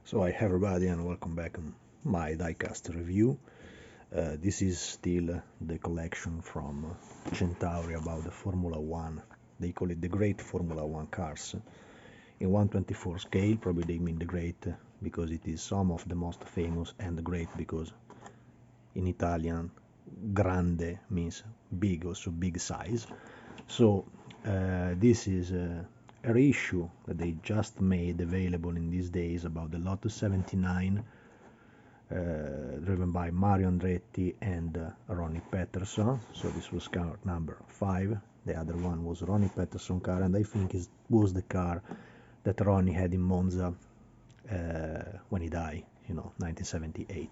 So hi everybody and welcome back on my diecast review. This is still the collection from Centauria about the Formula 1. They call it the Great Formula 1 cars. In 124 scale, probably they mean the great because it is some of the most famous, and the great because in Italian grande means big, also big size. So this is a reissue that they just made available in these days about the Lotus 79, driven by Mario Andretti and Ronnie Peterson. So this was car number 5. The other one was Ronnie Peterson car, and I think it was the car that Ronnie had in Monza when he died, 1978.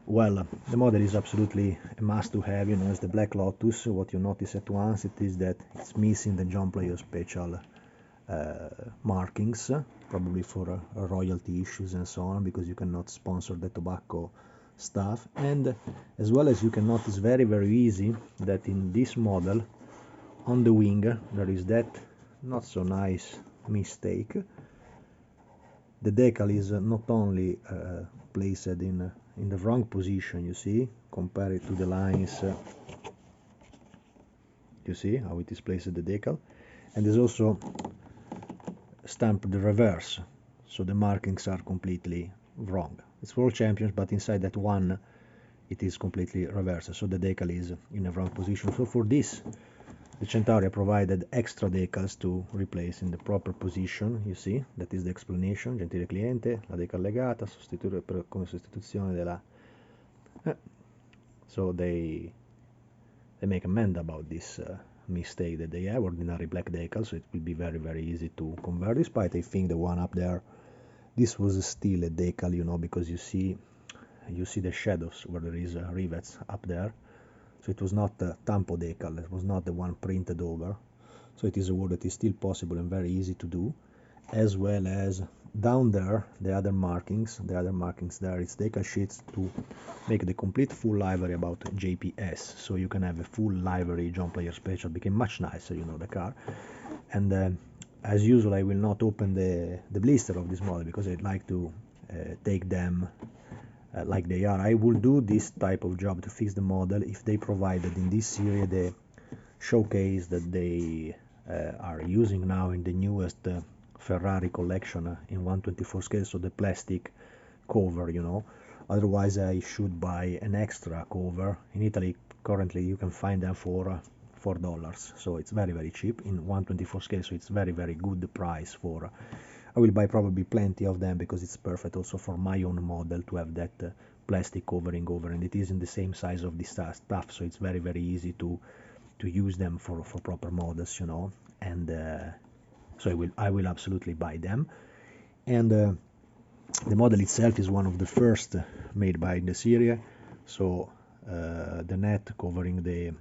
Well, the model is absolutely a must to have, it's the Black Lotus. What you notice at once it is that it's missing the John Player Special markings, probably for royalty issues and so on, because you cannot sponsor the tobacco stuff. And as well as you can notice very easy that in this model on the wing there is that not so nice mistake. The decal is not only placed in the wrong position, you see, compare it to the lines, you see how it is placed, the decal, and is also stamped the reverse, so the markings are completely wrong. It's world champions, but inside that one it is completely reversed, so the decal is in the wrong position. So for this the Centauria provided extra decals to replace in the proper position, you see, that is the explanation. Gentile cliente, la decal legata, sostituire come sostituzione della... So they make amend about this mistake that they have, ordinary black decal, so it will be very easy to convert. Despite I think the one up there, this was still a decal, because you see the shadows where there is rivets up there. So it was not a tampo decal, it was not the one printed over. So it is a work that is still possible and very easy to do. As well as down there, the other markings there, it's decal sheets to make the complete full livery about JPS. So you can have a full livery John Player Special, became much nicer, the car. And as usual, I will not open the blister of this model because I'd like to take them like they are. I will do this type of job to fix the model if they provided in this series the showcase that they are using now in the newest Ferrari collection in 124 scale, so the plastic cover, Otherwise I should buy an extra cover. In Italy currently you can find them for $4, so it's very cheap in 124 scale, so it's very good price for I will buy probably plenty of them because it's perfect also for my own model to have that plastic covering over, and it is in the same size of this stuff, so it's very easy to use them for proper models, and so I will absolutely buy them. And the model itself is one of the first made by the series, so the net covering the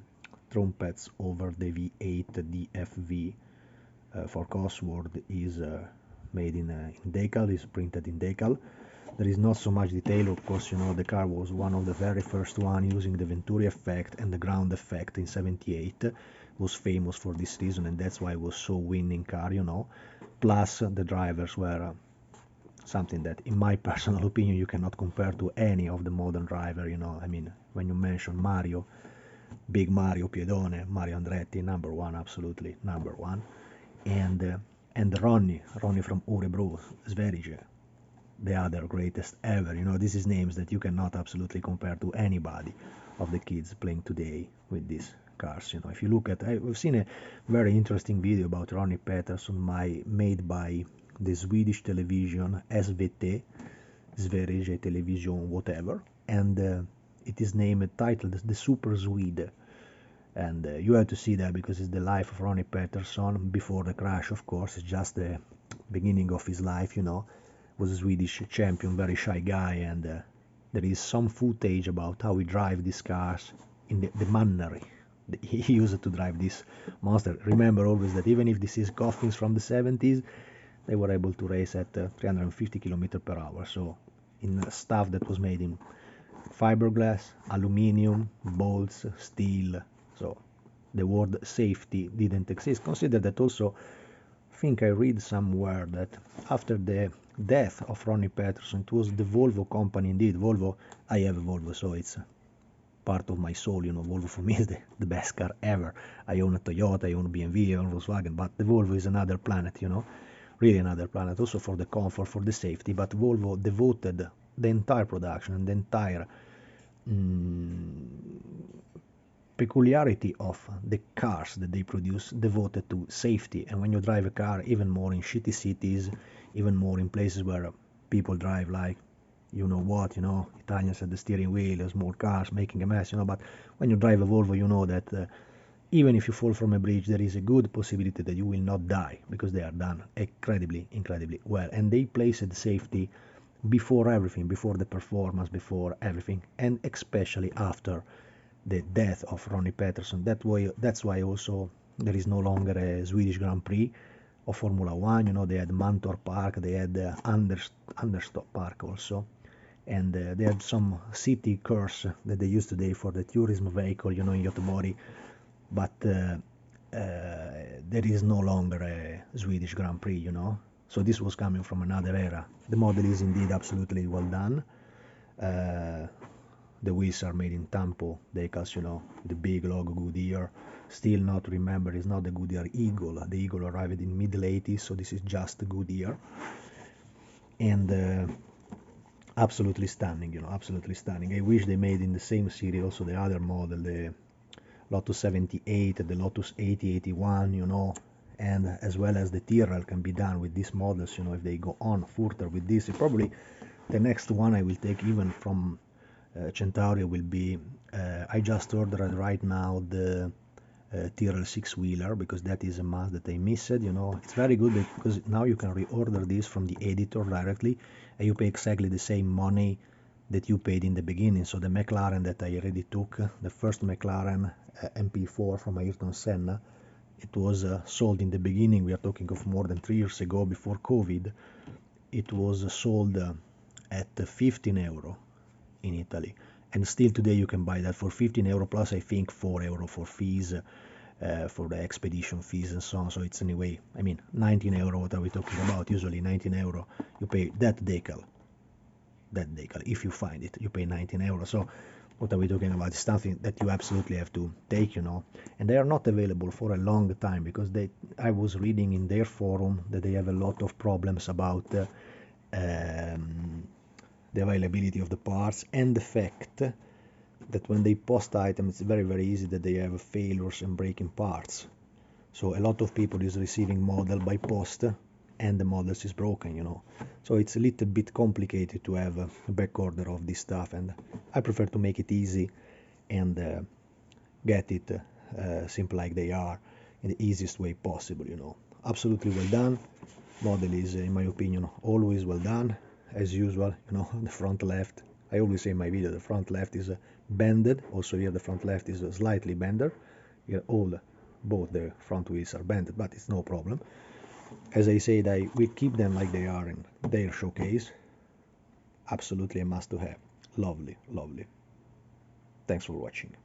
trumpets over the V8 DFV for Cosworth is made in decal, is printed in decal. There is not so much detail, of course, the car was one of the very first one using the Venturi effect and the ground effect in 78, was famous for this reason, and that's why it was so winning car, plus the drivers were something that in my personal opinion you cannot compare to any of the modern driver, I mean, when you mention Mario, big Mario Piedone, Mario Andretti, number one, absolutely number one, and Ronnie from Örebro, Sverige, the other greatest ever. This is names that you cannot absolutely compare to anybody of the kids playing today with these cars. If you look at, I've seen a very interesting video about Ronnie Peterson made by the Swedish television SVT, Sverige Television, whatever, and it is titled The Super Swede. And you have to see that because it's the life of Ronnie Peterson before the crash, of course. It's just the beginning of his life, was a Swedish champion, very shy guy, and there is some footage about how he drive these cars in the manner he used to drive this monster. Remember always that even if this is coffins from the 70s, they were able to race at 350 km/h, so in stuff that was made in fiberglass, aluminium, bolts, steel. So the word safety didn't exist. Consider that also think I read somewhere that after the death of Ronnie Peterson, it was the Volvo company, indeed, Volvo, I have a Volvo, so it's part of my soul, you know. Volvo for me is the best car ever. I own a Toyota, I own a BMW, I own Volkswagen, but the Volvo is another planet, you know, really another planet, also for the comfort, for the safety. But Volvo devoted the entire production and the entire peculiarity of the cars that they produce devoted to safety. And when you drive a car, even more in shitty cities, even more in places where people drive like, you know what, you know, Italians at the steering wheel, small cars making a mess, you know. But when you drive a Volvo, you know that even if you fall from a bridge, there is a good possibility that you will not die, because they are done incredibly well. And they placed safety before everything, before the performance, before everything, and especially after the death of Ronnie Peterson. That's why also there is no longer a Swedish Grand Prix of Formula One. You know, they had Mantorp Park, they had Anderstorp Park also, and they had some city cars that they use today for the tourism vehicle, you know, in Göteborg. But there is no longer a Swedish Grand Prix, you know. So this was coming from another era. The model is indeed absolutely well done. The wheels are made in Tampo decals, you know, the big logo Goodyear. Still not to remember, it's not the Goodyear Eagle. The Eagle arrived in middle 80s, so this is just the Goodyear. And absolutely stunning, you know, absolutely stunning. I wish they made in the same series also the other model, the Lotus 78, the Lotus 80, 81, you know, and as well as the Tyrrell can be done with these models, you know, if they go on further with this. Probably the next one I will take even from Centauria will be, I just ordered right now the Tyrrell 6-wheeler, because that is a must that I missed, you know. It's very good because now you can reorder this from the editor directly, and you pay exactly the same money that you paid in the beginning. So the McLaren that I already took, the first McLaren MP4 from Ayrton Senna, it was sold in the beginning, we are talking of more than 3 years ago, before COVID. It was sold at 15 euro in Italy, and still today you can buy that for 15 euro plus I think 4 euro for fees, for the expedition fees and so on. So it's anyway, I mean, 19 euro, what are we talking about? Usually 19 euro you pay that decal, if you find it, you pay 19 euro. So what are we talking about? It's something that you absolutely have to take, you know. And they are not available for a long time, because I was reading in their forum that they have a lot of problems about the availability of the parts, and the fact that when they post items, it's very easy that they have failures and breaking parts. So a lot of people is receiving model by post and the models is broken, you know. So it's a little bit complicated to have a back order of this stuff, and I prefer to make it easy and get it simple like they are, in the easiest way possible, you know. Absolutely well done. Model is, in my opinion, always well done, as usual, you know. The front left, I always say in my video, the front left is bended. Also here the front left is slightly bender. Here both the front wheels are bended, but it's no problem. As I said, I will keep them like they are in their showcase. Absolutely a must to have. Lovely. Thanks for watching.